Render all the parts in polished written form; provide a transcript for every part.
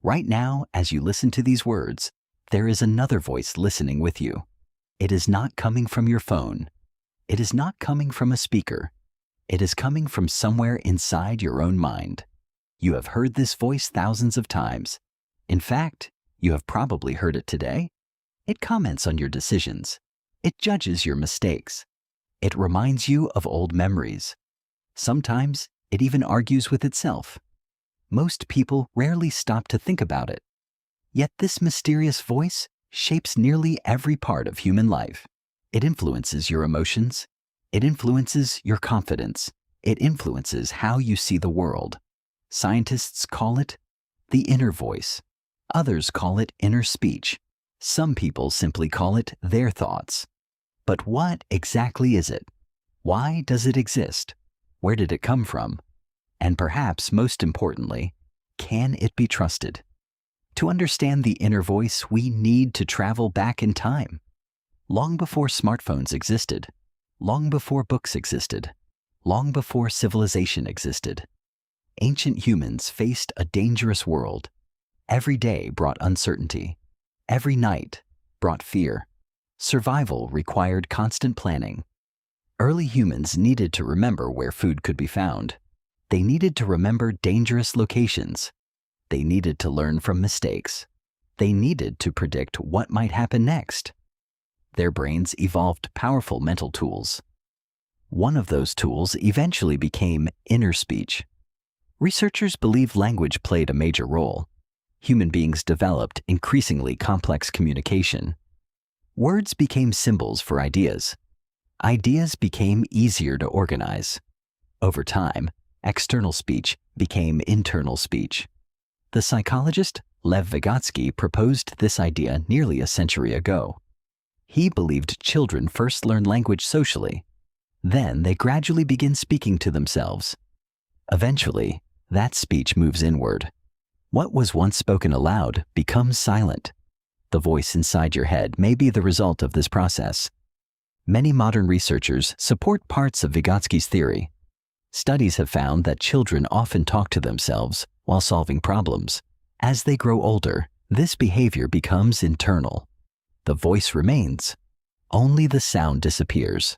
Right now, as you listen to these words, there is another voice listening with you. It is not coming from your phone. It is not coming from a speaker. It is coming from somewhere inside your own mind. You have heard this voice thousands of times. In fact, you have probably heard it today. It comments on your decisions. It judges your mistakes. It reminds you of old memories. Sometimes it even argues with itself. Most people rarely stop to think about it. Yet this mysterious voice shapes nearly every part of human life. It influences your emotions. It influences your confidence. It influences how you see the world. Scientists call it the inner voice. Others call it inner speech. Some people simply call it their thoughts. But what exactly is it? Why does it exist? Where did it come from? And perhaps most importantly, can it be trusted? To understand the inner voice, we need to travel back in time. Long before smartphones existed, long before books existed, long before civilization existed, ancient humans faced a dangerous world. Every day brought uncertainty. Every night brought fear. Survival required constant planning. Early humans needed to remember where food could be found. They needed to remember dangerous locations. They needed to learn from mistakes. They needed to predict what might happen next. Their brains evolved powerful mental tools. One of those tools eventually became inner speech. Researchers believe language played a major role. Human beings developed increasingly complex communication. Words became symbols for ideas. Ideas became easier to organize. Over time, external speech became internal speech. The psychologist Lev Vygotsky proposed this idea nearly a century ago. He believed children first learn language socially. Then they gradually begin speaking to themselves. Eventually, that speech moves inward. What was once spoken aloud becomes silent. The voice inside your head may be the result of this process. Many modern researchers support parts of Vygotsky's theory. Studies have found that children often talk to themselves while solving problems. As they grow older, this behavior becomes internal. The voice remains. Only the sound disappears.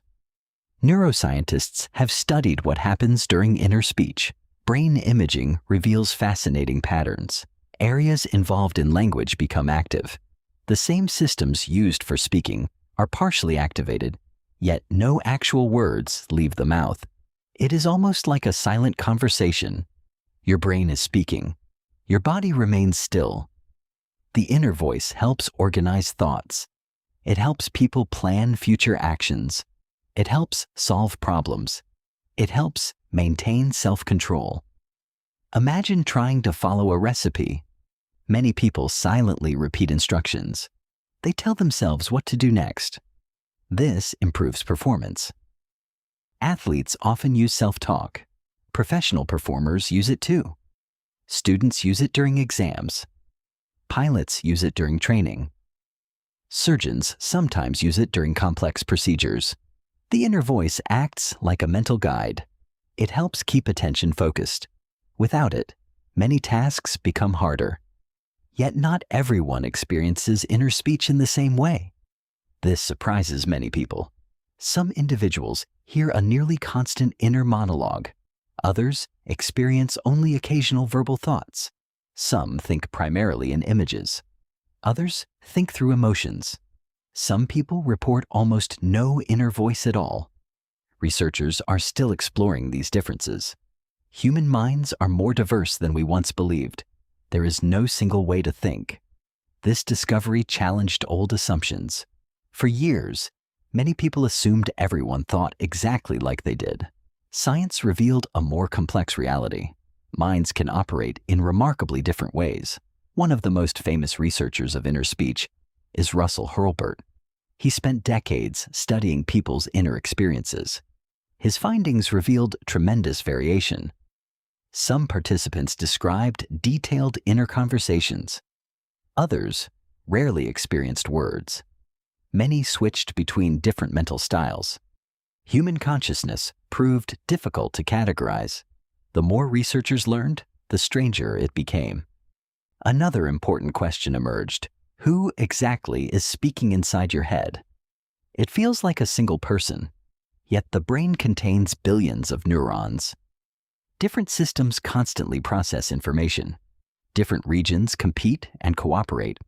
Neuroscientists have studied what happens during inner speech. Brain imaging reveals fascinating patterns. Areas involved in language become active. The same systems used for speaking are partially activated, yet no actual words leave the mouth. It is almost like a silent conversation. Your brain is speaking. Your body remains still. The inner voice helps organize thoughts. It helps people plan future actions. It helps solve problems. It helps maintain self-control. Imagine trying to follow a recipe. Many people silently repeat instructions. They tell themselves what to do next. This improves performance. Athletes often use self-talk. Professional performers use it too. Students use it during exams. Pilots use it during training. Surgeons sometimes use it during complex procedures. The inner voice acts like a mental guide. It helps keep attention focused. Without it, many tasks become harder. Yet not everyone experiences inner speech in the same way. This surprises many people. Some individuals hear a nearly constant inner monologue. Others experience only occasional verbal thoughts. Some think primarily in images. Others think through emotions. Some people report almost no inner voice at all. Researchers are still exploring these differences. Human minds are more diverse than we once believed. There is no single way to think. This discovery challenged old assumptions. For years, many people assumed everyone thought exactly like they did. Science revealed a more complex reality. Minds can operate in remarkably different ways. One of the most famous researchers of inner speech is Russell Hurlburt. He spent decades studying people's inner experiences. His findings revealed tremendous variation. Some participants described detailed inner conversations. Others rarely experienced words. Many switched between different mental styles. Human consciousness proved difficult to categorize. The more researchers learned, the stranger it became. Another important question emerged. Who exactly is speaking inside your head? It feels like a single person, yet the brain contains billions of neurons. Different systems constantly process information. Different regions compete and cooperate.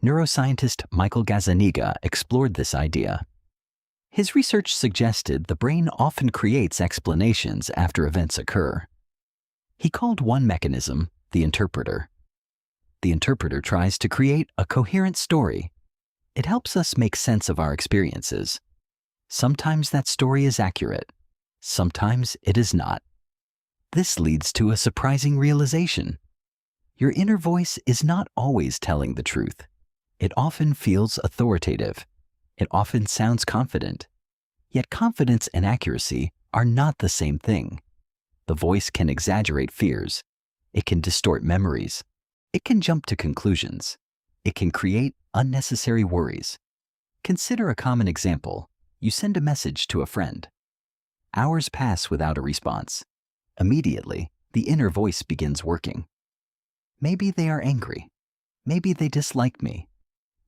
Neuroscientist Michael Gazzaniga explored this idea. His research suggested the brain often creates explanations after events occur. He called one mechanism the interpreter. The interpreter tries to create a coherent story. It helps us make sense of our experiences. Sometimes that story is accurate. Sometimes it is not. This leads to a surprising realization. Your inner voice is not always telling the truth. It often feels authoritative. It often sounds confident. Yet confidence and accuracy are not the same thing. The voice can exaggerate fears. It can distort memories. It can jump to conclusions. It can create unnecessary worries. Consider a common example. You send a message to a friend. Hours pass without a response. Immediately, the inner voice begins working. Maybe they are angry. Maybe they dislike me.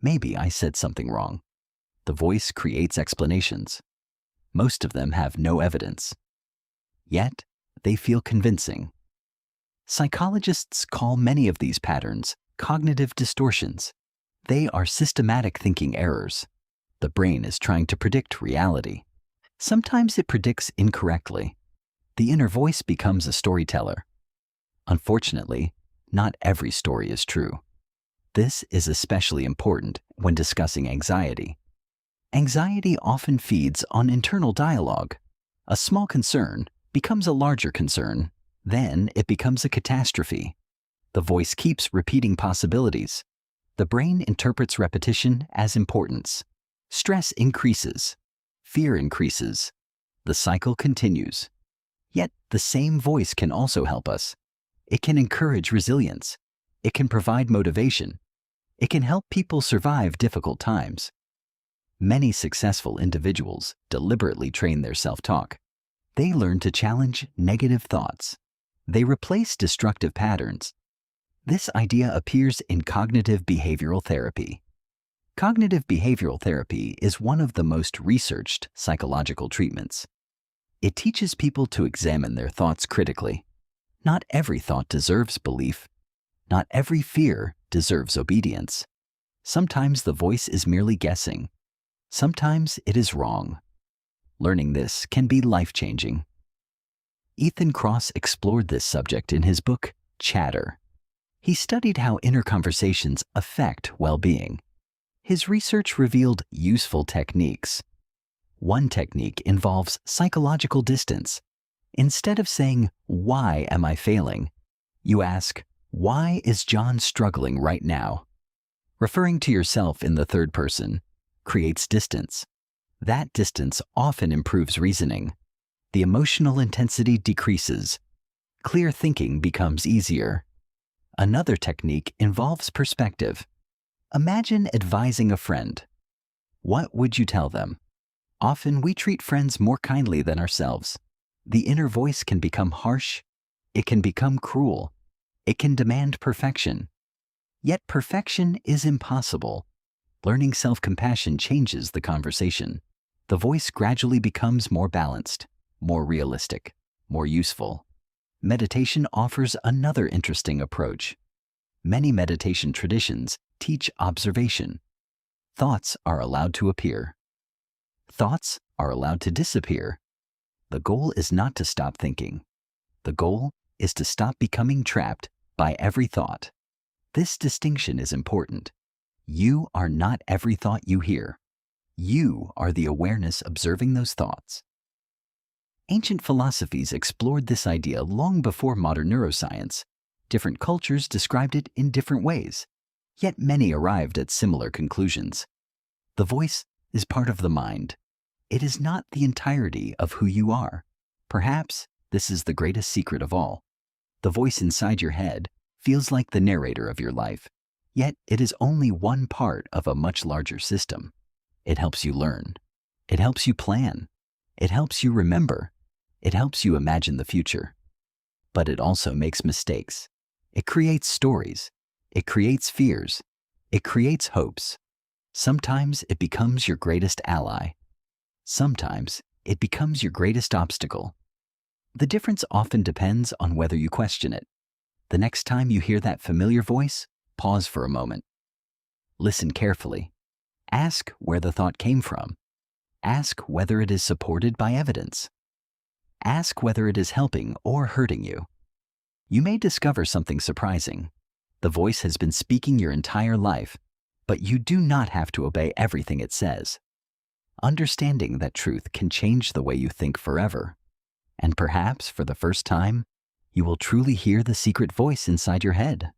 Maybe I said something wrong. The voice creates explanations. Most of them have no evidence. Yet, they feel convincing. Psychologists call many of these patterns cognitive distortions. They are systematic thinking errors. The brain is trying to predict reality. Sometimes it predicts incorrectly. The inner voice becomes a storyteller. Unfortunately, not every story is true. This is especially important when discussing anxiety. Anxiety often feeds on internal dialogue. A small concern becomes a larger concern. Then it becomes a catastrophe. The voice keeps repeating possibilities. The brain interprets repetition as importance. Stress increases. Fear increases. The cycle continues. Yet the same voice can also help us. It can encourage resilience. It can provide motivation. It can help people survive difficult times. Many successful individuals deliberately train their self-talk. They learn to challenge negative thoughts. They replace destructive patterns. This idea appears in cognitive behavioral therapy. Cognitive behavioral therapy is one of the most researched psychological treatments. It teaches people to examine their thoughts critically. Not every thought deserves belief. Not every fear deserves obedience. Sometimes the voice is merely guessing. Sometimes it is wrong. Learning this can be life-changing. Ethan Kross explored this subject in his book, Chatter. He studied how inner conversations affect well-being. His research revealed useful techniques. One technique involves psychological distance. Instead of saying, "Why am I failing?" you ask, "Why is John struggling right now?" Referring to yourself in the third person creates distance. That distance often improves reasoning. The emotional intensity decreases. Clear thinking becomes easier. Another technique involves perspective. Imagine advising a friend. What would you tell them? Often we treat friends more kindly than ourselves. The inner voice can become harsh. It can become cruel. It can demand perfection. Yet perfection is impossible. Learning self-compassion changes the conversation. The voice gradually becomes more balanced, more realistic, more useful. Meditation offers another interesting approach. Many meditation traditions teach observation. Thoughts are allowed to appear. Thoughts are allowed to disappear. The goal is not to stop thinking. The goal is to stop becoming trapped by every thought. This distinction is important. You are not every thought you hear. You are the awareness observing those thoughts. Ancient philosophies explored this idea long before modern neuroscience. Different cultures described it in different ways, yet many arrived at similar conclusions. The voice is part of the mind. It is not the entirety of who you are. Perhaps this is the greatest secret of all. The voice inside your head feels like the narrator of your life, yet it is only one part of a much larger system. It helps you learn. It helps you plan. It helps you remember. It helps you imagine the future. But it also makes mistakes. It creates stories. It creates fears. It creates hopes. Sometimes it becomes your greatest ally. Sometimes it becomes your greatest obstacle. The difference often depends on whether you question it. The next time you hear that familiar voice, pause for a moment. Listen carefully. Ask where the thought came from. Ask whether it is supported by evidence. Ask whether it is helping or hurting you. You may discover something surprising. The voice has been speaking your entire life, but you do not have to obey everything it says. Understanding that truth can change the way you think forever. And perhaps, for the first time, you will truly hear the secret voice inside your head.